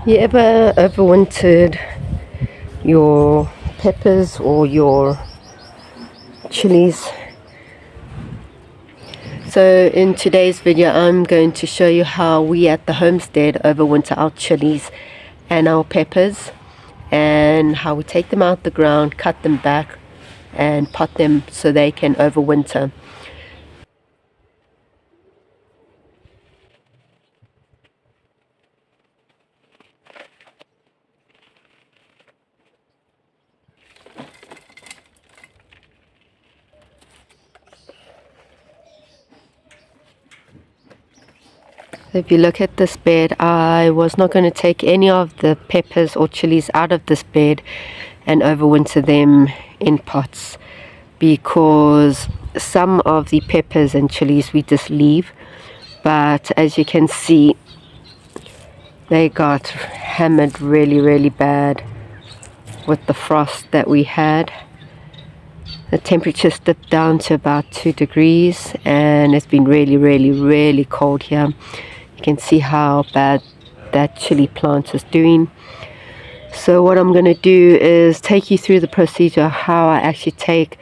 You ever overwintered your peppers or your chilies? So in today's video I'm going to show you how we at the homestead overwinter our chilies and our peppers, and how we take them out the ground, cut them back and pot them so they can overwinter. If you look at this bed, I was not going to take any of the peppers or chilies out of this bed and overwinter them in pots, because some of the peppers and chilies we just leave, but as you can see they got hammered really bad with the frost that we had. The temperature dipped down to about 2 degrees and it's been really cold here. You can see how bad that chili plant is doing. So what I'm going to do is take you through the procedure how I actually take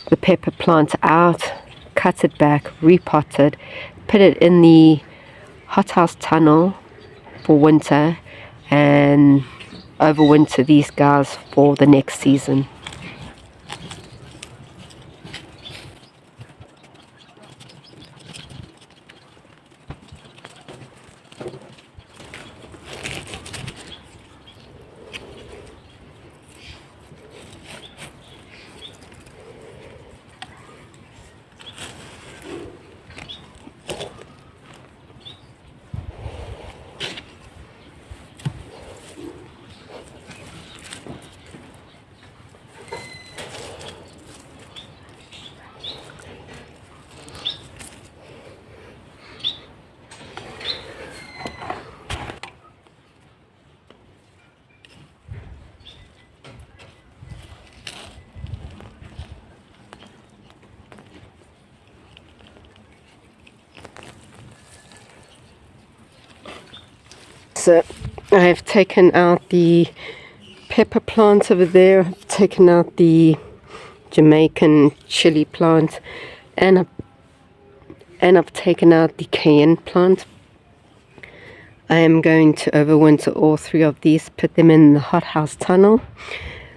the pepper plant out, cut it back, repot it, put it in the hothouse tunnel for winter, and overwinter these guys for the next season. So I have taken out the pepper plant over there, I've taken out the Jamaican chili plant, and I've taken out the cayenne plant. I am going to overwinter all three of these, put them in the hothouse tunnel.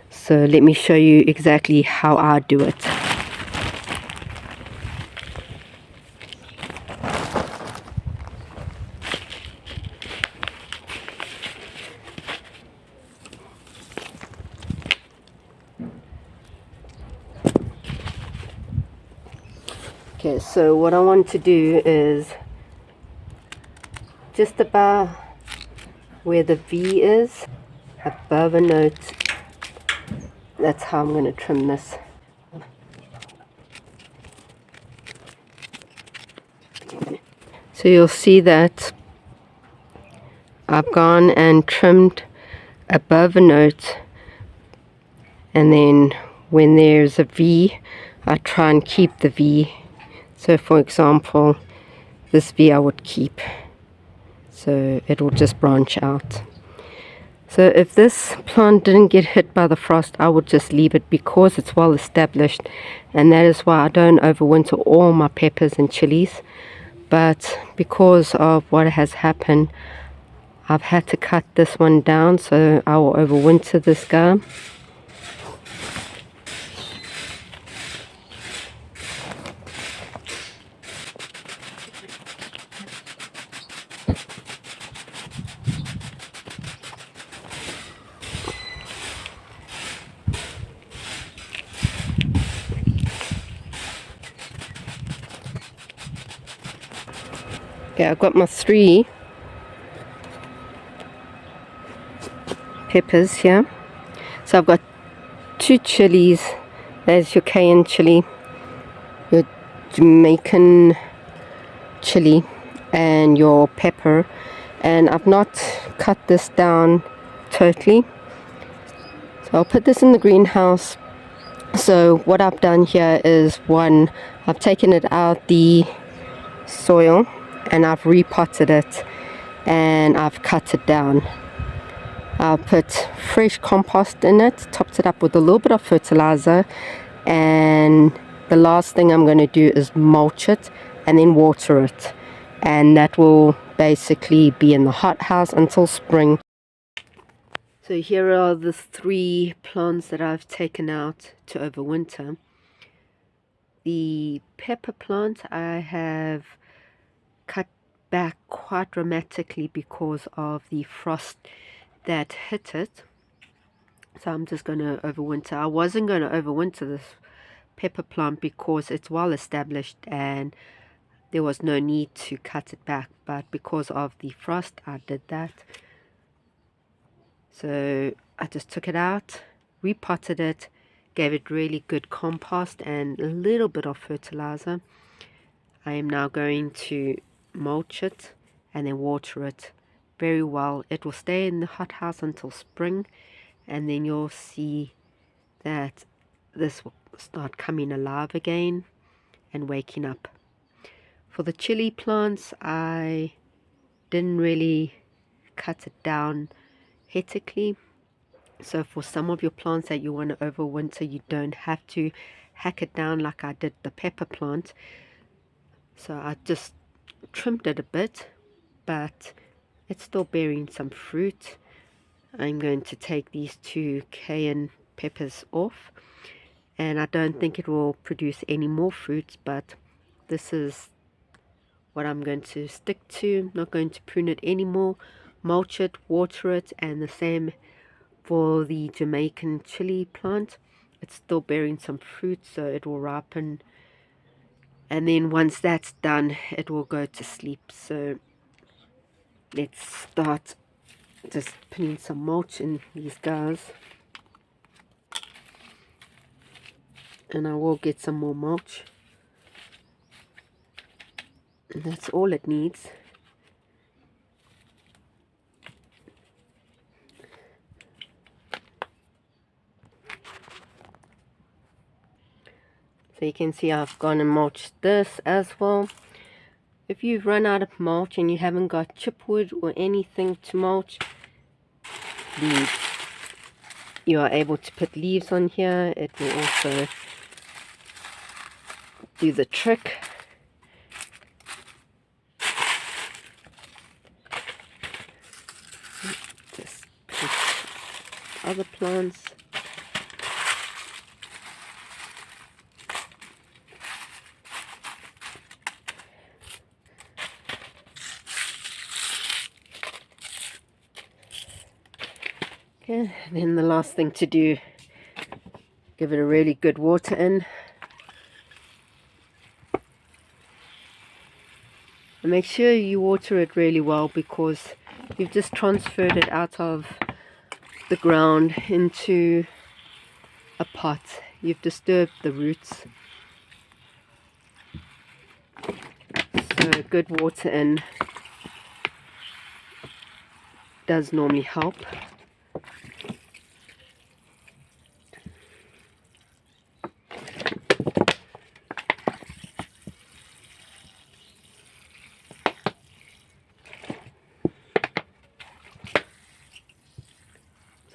So let me show you exactly how I do it. Okay, so what I want to do is just about where the V is, above a note, that's how I'm going to trim this. So you'll see that I've gone and trimmed above a note, and then when there's a V, I try and keep the V. So for example, this V I would keep, so it will just branch out. So if this plant didn't get hit by the frost, I would just leave it because it's well established, and that is why I don't overwinter all my peppers and chilies. But because of what has happened, I've had to cut this one down, so I will overwinter this guy. Okay, I've got my 3 peppers here. So I've got 2 chilies. There's your cayenne chili, your Jamaican chili, and your pepper. And I've not cut this down totally. So I'll put this in the greenhouse. So what I've done here is, one, I've taken it out the soil and I've repotted it and I've cut it down. I put fresh compost in it, topped it up with a little bit of fertilizer, and the last thing I'm going to do is mulch it and then water it, and that will basically be in the hothouse until spring. So here are the 3 plants that I've taken out to overwinter. The pepper plant I have cut back quite dramatically because of the frost that hit it. So I'm just going to overwinter. I wasn't going to overwinter this pepper plant because it's well established and there was no need to cut it back, but because of the frost I did that. So I just took it out, repotted it, gave it really good compost and a little bit of fertilizer. I am now going to mulch it and then water it very well. It will stay in the hothouse until spring, and then you'll see that this will start coming alive again and waking up. For the chili plants, I didn't really cut it down hectically. So for some of your plants that you want to overwinter, you don't have to hack it down like I did the pepper plant. So I just trimmed it a bit, but it's still bearing some fruit. I'm going to take these 2 cayenne peppers off, and I don't think it will produce any more fruits, but this is what I'm going to stick to. I'm not going to prune it anymore. Mulch it, water it, and the same for the Jamaican chili plant. It's still bearing some fruit, so it will ripen, and then once that's done it will go to sleep. So let's start just putting some mulch in these guys, and I will get some more mulch, and that's all it needs. So you can see I've gone and mulched this as well. If you've run out of mulch and you haven't got chipwood or anything to mulch, you are able to put leaves on here. It will also do the trick. Just put other plants. Okay, then the last thing to do, give it a really good water in. And make sure you water it really well, because you've just transferred it out of the ground into a pot. You've disturbed the roots. So good water in does normally help.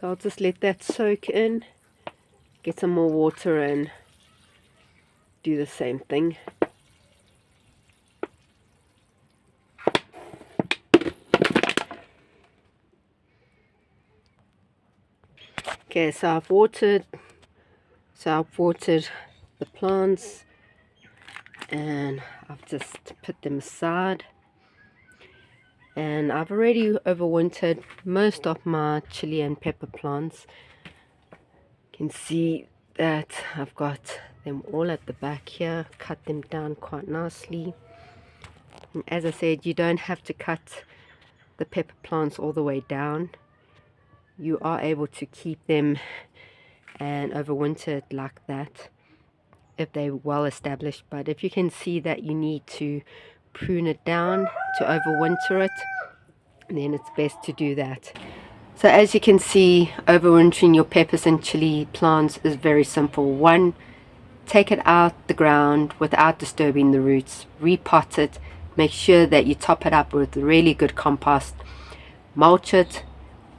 So I'll just let that soak in, get some more water and do the same thing. Okay, so I've watered the plants, and I've just put them aside. And I've already overwintered most of my chili and pepper plants. You can see that I've got them all at the back here, cut them down quite nicely. And as I said, you don't have to cut the pepper plants all the way down. You are able to keep them and overwinter it like that if they're well established. But if you can see that you need to prune it down to overwinter it, then it's best to do that. So as you can see, overwintering your peppers and chili plants is very simple. 1, take it out the ground without disturbing the roots, repot it, make sure that you top it up with really good compost, mulch it,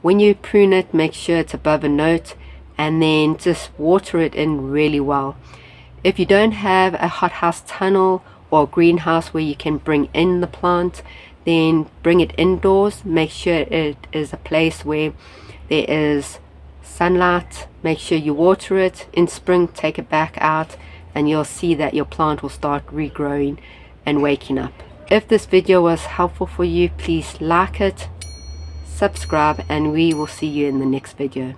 When you prune it, make sure it's above a note, and then just water it in really well. If you don't have a hothouse tunnel or greenhouse where you can bring in the plant, then bring it indoors. Make sure it is a place where there is sunlight. Make sure you water it in spring, take it back out, and you'll see that your plant will start regrowing and waking up. If this video was helpful for you, please like it, subscribe, and we will see you in the next video.